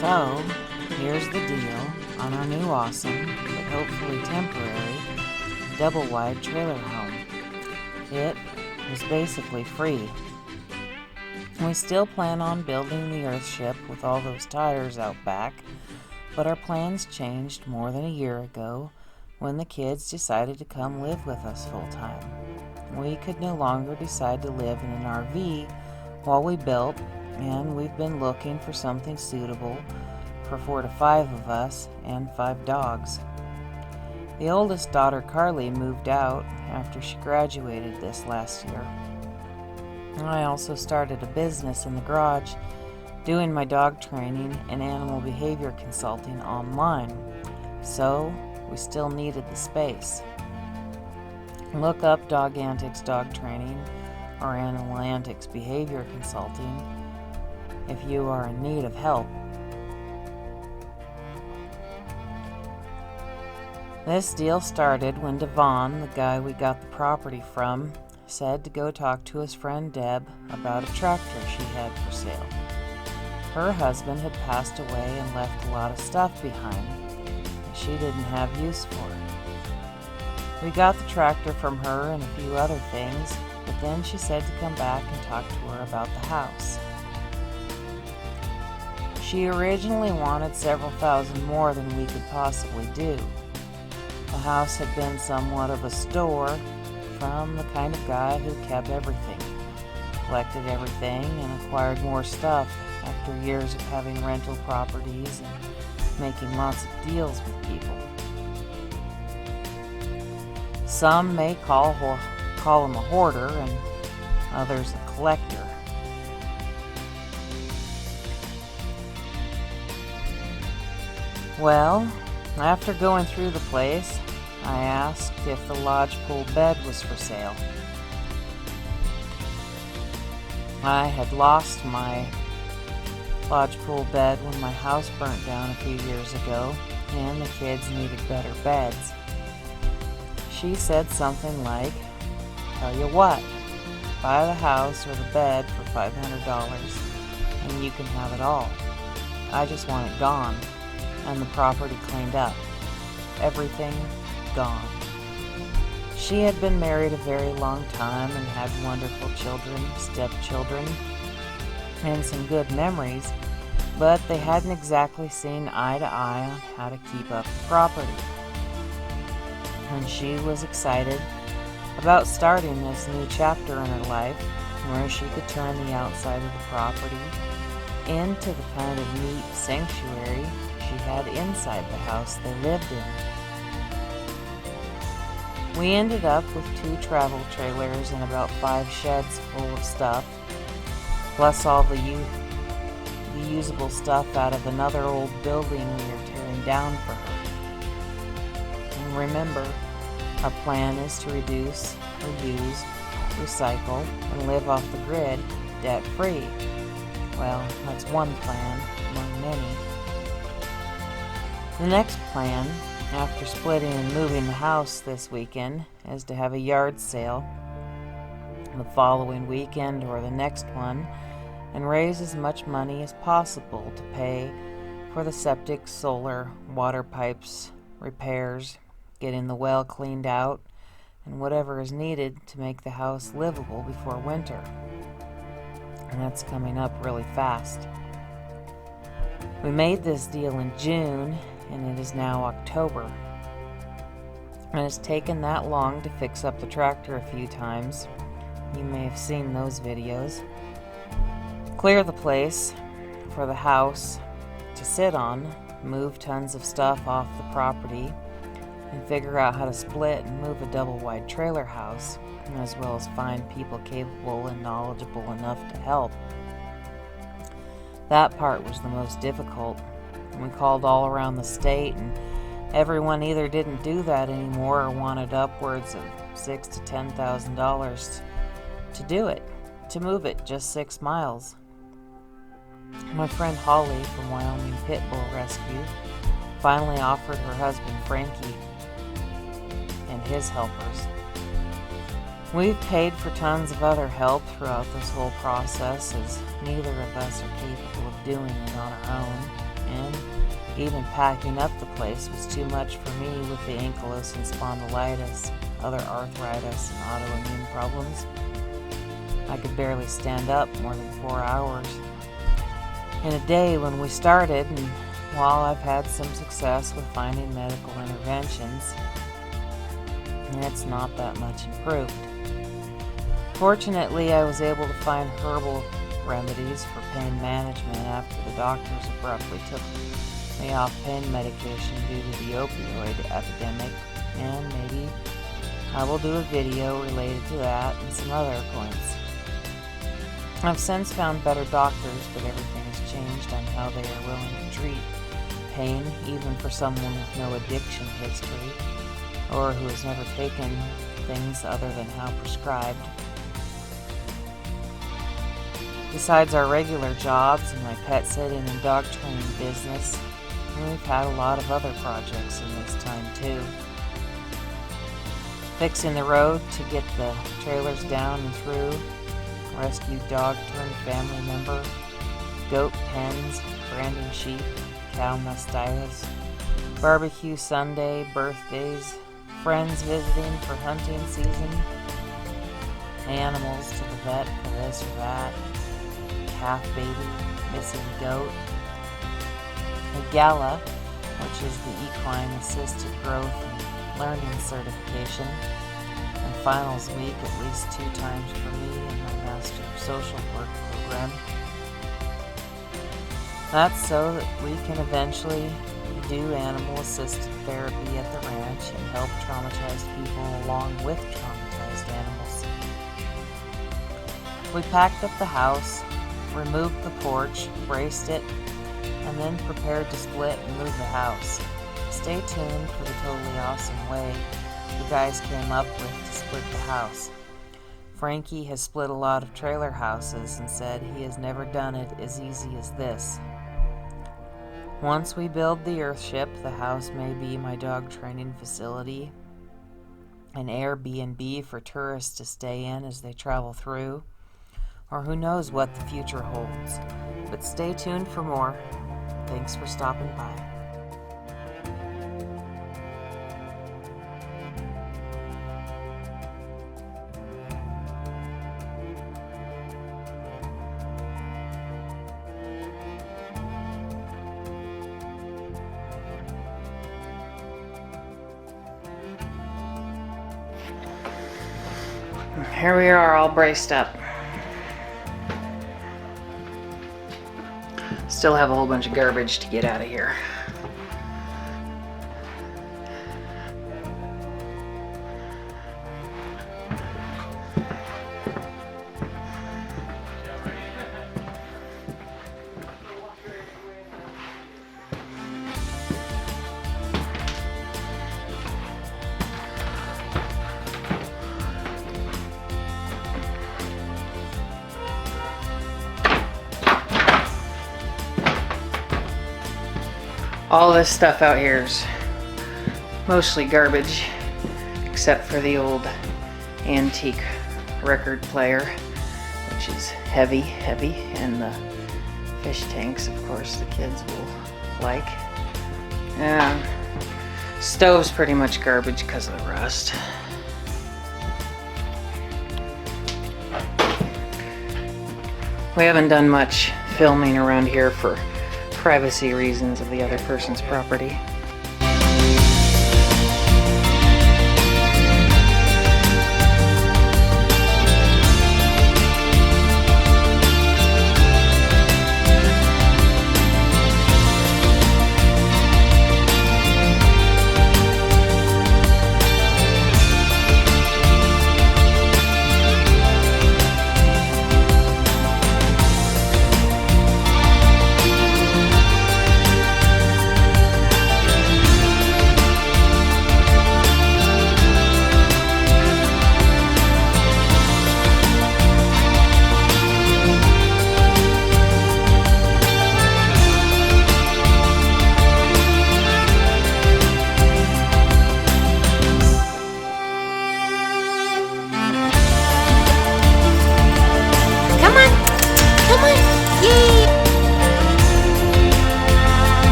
So, here's the deal on our new awesome, but hopefully temporary, double-wide trailer home. It was basically free. We still plan on building the Earthship with all those tires out back, but our plans changed more than a year ago when the kids decided to come live with us full-time. We could no longer decide to live in an RV while we built, and we've been looking for something suitable for 4 to 5 of us and 5 dogs. The oldest daughter, Carly, moved out after she graduated this last year. I also started a business in the garage doing my dog training and animal behavior consulting online, so we still needed the space. Look up Dog Antics Dog Training or Animal Antics Behavior Consulting if you are in need of help. This deal started when Devon, the guy we got the property from, said to go talk to his friend Deb about a tractor she had for sale. Her husband had passed away and left a lot of stuff behind that she didn't have use for. We got the tractor from her and a few other things, but then she said to come back and talk to her about the house. She originally wanted several thousand more than we could possibly do. The house had been somewhat of a store from the kind of guy who kept everything, collected everything, and acquired more stuff after years of having rental properties and making lots of deals with people. Some may call him a hoarder and others a collector. Well, after going through the place, I asked if the lodgepole bed was for sale. I had lost my lodgepole bed when my house burnt down a few years ago, and the kids needed better beds. She said something like, "Tell you what, buy the house or the bed for $500 and you can have it all. I just want it gone and the property cleaned up. Everything gone." She had been married a very long time and had wonderful children, stepchildren, and some good memories, but they hadn't exactly seen eye to eye on how to keep up the property. And she was excited about starting this new chapter in her life where she could turn the outside of the property into the kind of neat sanctuary she had inside the house they lived in. We ended up with 2 travel trailers and about 5 sheds full of stuff, plus all the usable stuff out of another old building we are tearing down for her. And remember, our plan is to reduce, reuse, recycle, and live off the grid debt-free. Well, that's one plan among many. The next plan, after splitting and moving the house this weekend, is to have a yard sale the following weekend or the next one and raise as much money as possible to pay for the septic, solar, water pipes, repairs, getting the well cleaned out, and whatever is needed to make the house livable before winter. And that's coming up really fast. We made this deal in June, and it is now October. And it's taken that long to fix up the tractor a few times. You may have seen those videos. Clear the place for the house to sit on, move tons of stuff off the property, and figure out how to split and move a double-wide trailer house, as well as find people capable and knowledgeable enough to help. That part was the most difficult. We called all around the state, and everyone either didn't do that anymore or wanted upwards of $6,000 to $10,000 to do it, to move it just 6 miles. My friend Holly from Wyoming Pit Bull Rescue finally offered her husband Frankie and his helpers. We've paid for tons of other help throughout this whole process, as neither of us are capable of doing it on our own, and even packing up the place was too much for me with the ankylosing spondylitis, other arthritis, and autoimmune problems. I could barely stand up more than 4 hours in a day when we started, and while I've had some success with finding medical interventions, it's not that much improved. Fortunately, I was able to find herbal remedies for pain management after the doctors abruptly took me off pain medication due to the opioid epidemic, and maybe I will do a video related to that and some other points. I've since found better doctors, but everything has changed on how they are willing to treat pain, even for someone with no addiction history or who has never taken things other than how prescribed. Besides our regular jobs and my pet sitting and dog training business, we've had a lot of other projects in this time too. Fixing the road to get the trailers down and through, rescued dog turned family member, goat pens, branding sheep, cow mastitis, barbecue Sunday, birthdays, friends visiting for hunting season, animals to the vet for this or that, calf baby, missing goat, a gala, which is the Equine Assisted Growth and Learning Certification, and finals week at least 2 times for me in my Master of Social Work program. That's so that we can eventually do animal-assisted therapy at the ranch and help traumatized people along with traumatized animals. We packed up the house, removed the porch, braced it, and then prepared to split and move the house. Stay tuned for the totally awesome way the guys came up with to split the house. Frankie has split a lot of trailer houses and said he has never done it as easy as this. Once we build the Earthship, the house may be my dog training facility, an Airbnb for tourists to stay in as they travel through, or who knows what the future holds. But stay tuned for more. Thanks for stopping by. Here we are, all braced up. Still have a whole bunch of garbage to get out of here. All this stuff out here is mostly garbage, except for the old antique record player, which is heavy, and the fish tanks, of course, the kids will like. Stove's pretty much garbage because of the rust. We haven't done much filming around here for privacy reasons of the other person's property.